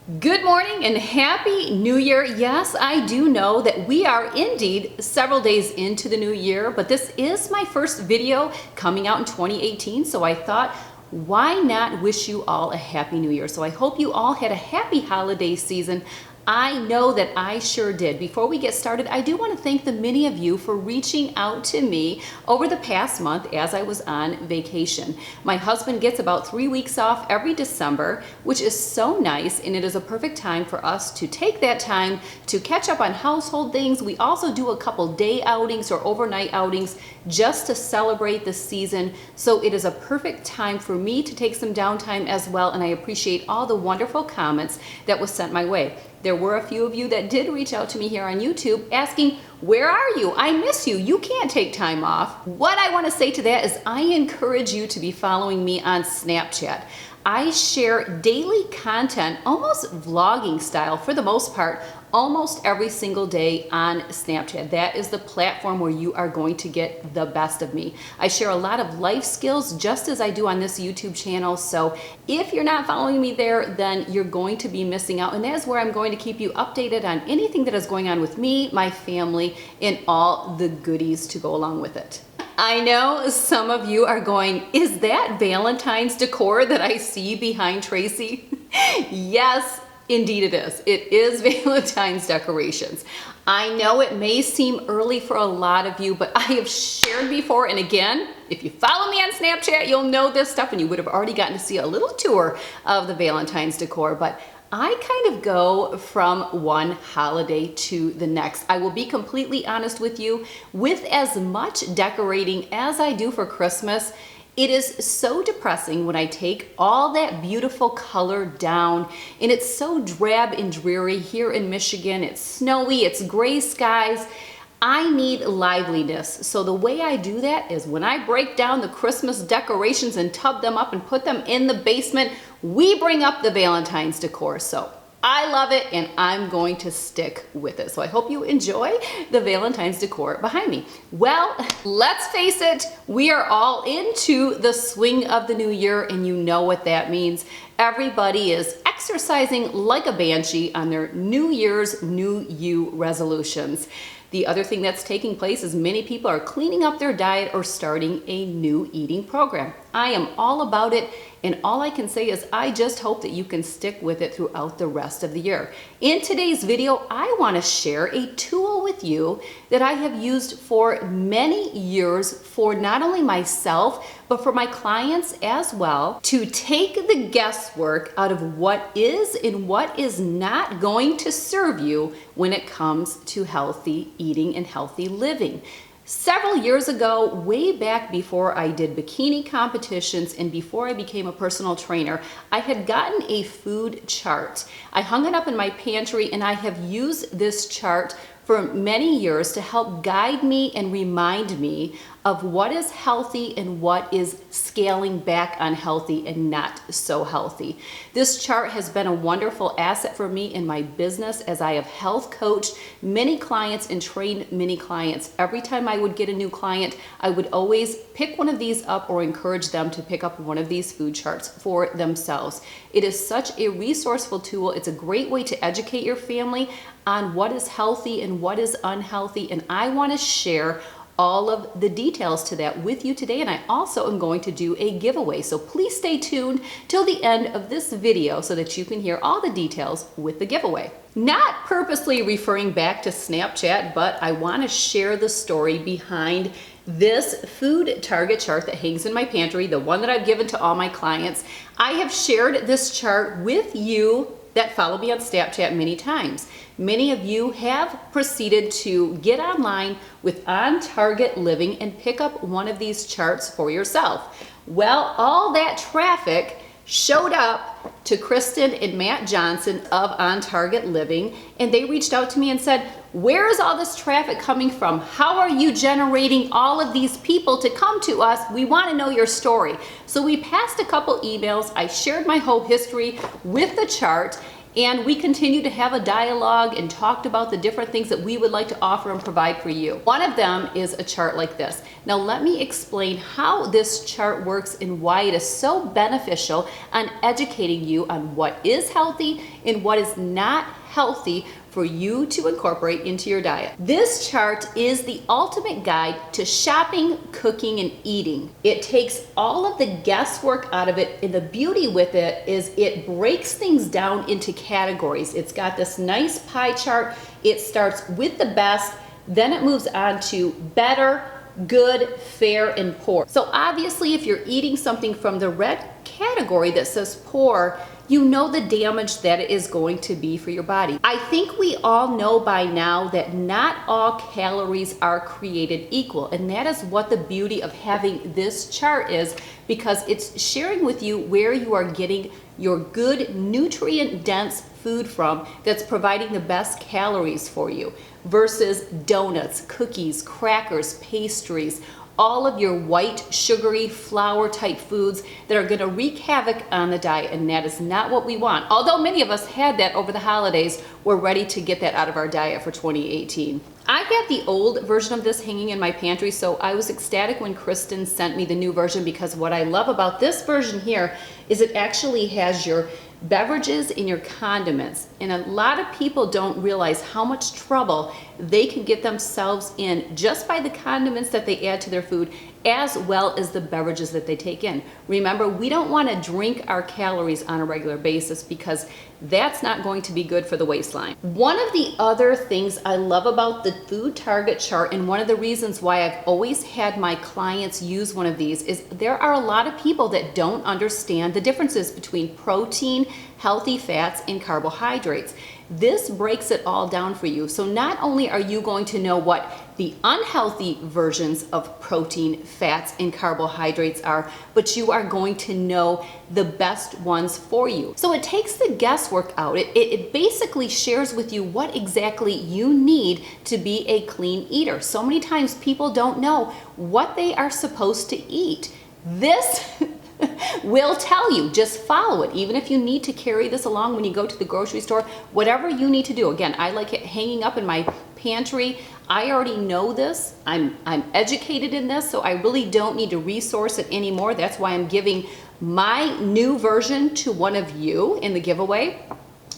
Good morning and Happy New Year. Yes, I do know that we are indeed several days into the new year, but this is my first video coming out in 2018, so I thought, why not wish you all a Happy New Year? So I hope you all had a happy holiday season. I know that I sure did. Before we get started, I do want to thank the many of you for reaching out to me over the past month as I was on vacation. My husband gets about 3 weeks off every December, which is so nice, and it is a perfect time for us to take that time to catch up on household things. We also do a couple day outings or overnight outings just to celebrate the season. So it is a perfect time for me to take some downtime as well, and I appreciate all the wonderful comments that was sent my way. There were a few of you that did reach out to me here on YouTube asking, where are you? I miss you. You can't take time off. What I want to say to that is I encourage you to be following me on Snapchat. I share daily content, almost vlogging style for the most part, almost every single day on Snapchat. That is the platform where you are going to get the best of me. I share a lot of life skills just as I do on this YouTube channel. So if you're not following me there, then you're going to be missing out. And that is where I'm going to keep you updated on anything that is going on with me, my family, and all the goodies to go along with it. I know some of you are going, is that Valentine's decor that I see behind Tracy? Yes, indeed it is. It is Valentine's decorations. I know it may seem early for a lot of you, but I have shared before, and again, if you follow me on Snapchat, you'll know this stuff, and you would have already gotten to see a little tour of the Valentine's decor, but I kind of go from one holiday to the next. I will be completely honest with you, with as much decorating as I do for Christmas, it is so depressing when I take all that beautiful color down, and it's so drab and dreary here in Michigan. It's snowy, it's gray skies. I need liveliness. So the way I do that is when I break down the Christmas decorations and tub them up and put them in the basement, we bring up the Valentine's decor. So I love it, and I'm going to stick with it. So I hope you enjoy the Valentine's decor behind me. Well, let's face it, we are all into the swing of the new year, and you know what that means. Everybody is exercising like a banshee on their New Year's, New You resolutions. The other thing that's taking place is many people are cleaning up their diet or starting a new eating program. I am all about it, and all I can say is I just hope that you can stick with it throughout the rest of the year. In today's video, I want to share a tool with you that I have used for many years for not only myself, but for my clients as well, to take the guesswork out of what is and what is not going to serve you when it comes to healthy eating and healthy living. Several years ago, way back before I did bikini competitions and before I became a personal trainer, I had gotten a food chart. I hung it up in my pantry, and I have used this chart for many years to help guide me and remind me of what is healthy and what is scaling back on healthy and not so healthy. This chart has been a wonderful asset for me in my business as I have health coached many clients and trained many clients. Every time I would get a new client, I would always pick one of these up or encourage them to pick up one of these food charts for themselves. It is such a resourceful tool. It's a great way to educate your family on what is healthy and what is unhealthy, and I want to share all of the details to that with you today, and I also am going to do a giveaway. So please stay tuned till the end of this video so that you can hear all the details with the giveaway. Not purposely referring back to Snapchat, but I want to share the story behind this food target chart that hangs in my pantry, the one that I've given to all my clients. I have shared this chart with you that follow me on Snapchat many times. Many of you have proceeded to get online with On Target Living and pick up one of these charts for yourself. Well, all that traffic showed up to Kristen and Matt Johnson of On Target Living, and they reached out to me and said, where is all this traffic coming from? How are you generating all of these people to come to us? We want to know your story. So we passed a couple emails. I shared my whole history with the chart, and we continue to have a dialogue and talked about the different things that we would like to offer and provide for you. One of them is a chart like this. Now let me explain how this chart works and why it is so beneficial on educating you on what is healthy and what is not healthy for you to incorporate into your diet. This chart is the ultimate guide to shopping, cooking, and eating. It takes all of the guesswork out of it, and the beauty with it is it breaks things down into categories. It's got this nice pie chart. It starts with the best, then it moves on to better, good, fair, and poor. So obviously if you're eating something from the red category that says poor, you know the damage that it is going to be for your body. I think we all know by now that not all calories are created equal, and that is what the beauty of having this chart is, because it's sharing with you where you are getting your good nutrient dense food from that's providing the best calories for you versus donuts, cookies, crackers, pastries, all of your white, sugary, flour type foods that are gonna wreak havoc on the diet, and that is not what we want. Although many of us had that over the holidays, we're ready to get that out of our diet for 2018. I got the old version of this hanging in my pantry, so I was ecstatic when Kristen sent me the new version, because what I love about this version here is it actually has your beverages and your condiments. And a lot of people don't realize how much trouble they can get themselves in just by the condiments that they add to their food, as well as the beverages that they take in. Remember, we don't want to drink our calories on a regular basis, because that's not going to be good for the waistline. One of the other things I love about the food target chart, and one of the reasons why I've always had my clients use one of these, is there are a lot of people that don't understand the differences between protein, healthy fats, and carbohydrates. This breaks it all down for you. So not only are you going to know what the unhealthy versions of protein, fats, and carbohydrates are, but you are going to know the best ones for you. So it takes the guesswork out. It basically shares with you what exactly you need to be a clean eater. So many times people don't know what they are supposed to eat. This will tell you. Just follow it. Even if you need to carry this along when you go to the grocery store, whatever you need to do. Again, I like it hanging up in my pantry. I already know this. I'm educated in this, so I really don't need to resource it anymore. That's why I'm giving my new version to one of you in the giveaway.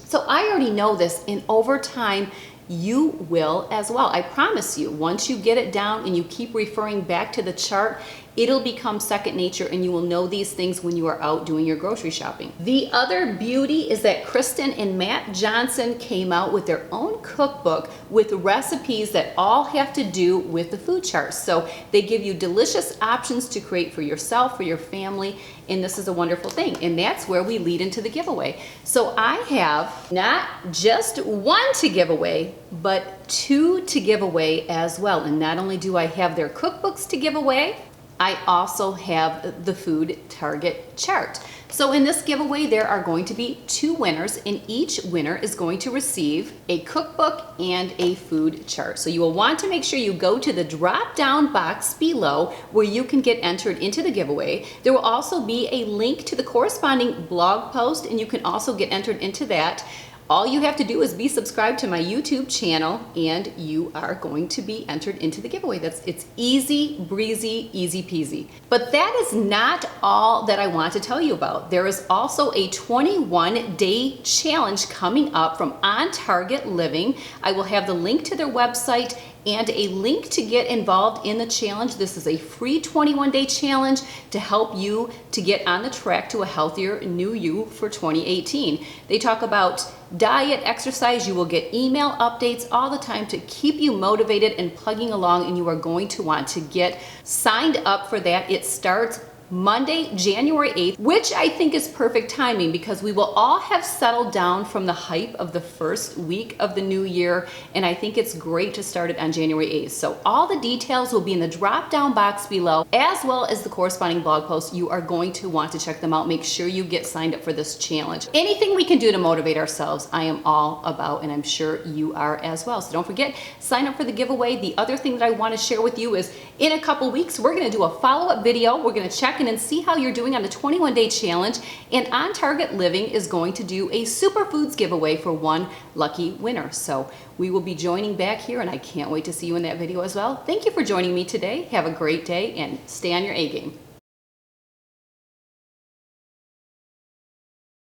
So I already know this, and over time, you will as well. I promise you, once you get it down and you keep referring back to the chart, it'll become second nature, and you will know these things when you are out doing your grocery shopping. The other beauty is that Kristen and Matt Johnson came out with their own cookbook with recipes that all have to do with the food chart. So they give you delicious options to create for yourself, for your family, and this is a wonderful thing. And that's where we lead into the giveaway. So I have not just one to give away, but two to give away as well. And not only do I have their cookbooks to give away, I also have the food target chart. So in this giveaway, there are going to be two winners, and each winner is going to receive a cookbook and a food chart. So you will want to make sure you go to the drop-down box below where you can get entered into the giveaway. There will also be a link to the corresponding blog post, and you can also get entered into that. All you have to do is be subscribed to my YouTube channel, and you are going to be entered into the giveaway. It's easy breezy, easy peasy. But that is not all that I want to tell you about. There is also a 21-day challenge coming up from On Target Living. I will have the link to their website and a link to get involved in the challenge. This is a free 21-day challenge to help you to get on the track to a healthier new you for 2018. They talk about diet, exercise. You will get email updates all the time to keep you motivated and plugging along, and you are going to want to get signed up for that. It starts Monday, January 8th, which I think is perfect timing because we will all have settled down from the hype of the first week of the new year, and I think it's great to start it on January 8th. So all the details will be in the drop-down box below, as well as the corresponding blog posts. You are going to want to check them out. Make sure you get signed up for this challenge. Anything we can do to motivate ourselves, I am all about, and I'm sure you are as well. So don't forget, sign up for the giveaway. The other thing that I want to share with you is in a couple weeks, we're going to do a follow-up video. We're going to check in and see how you're doing on the 21-day challenge. And On Target Living is going to do a superfoods giveaway for one lucky winner. So we will be joining back here, and I can't wait to see you in that video as well. Thank you for joining me today. Have a great day and stay on your A game.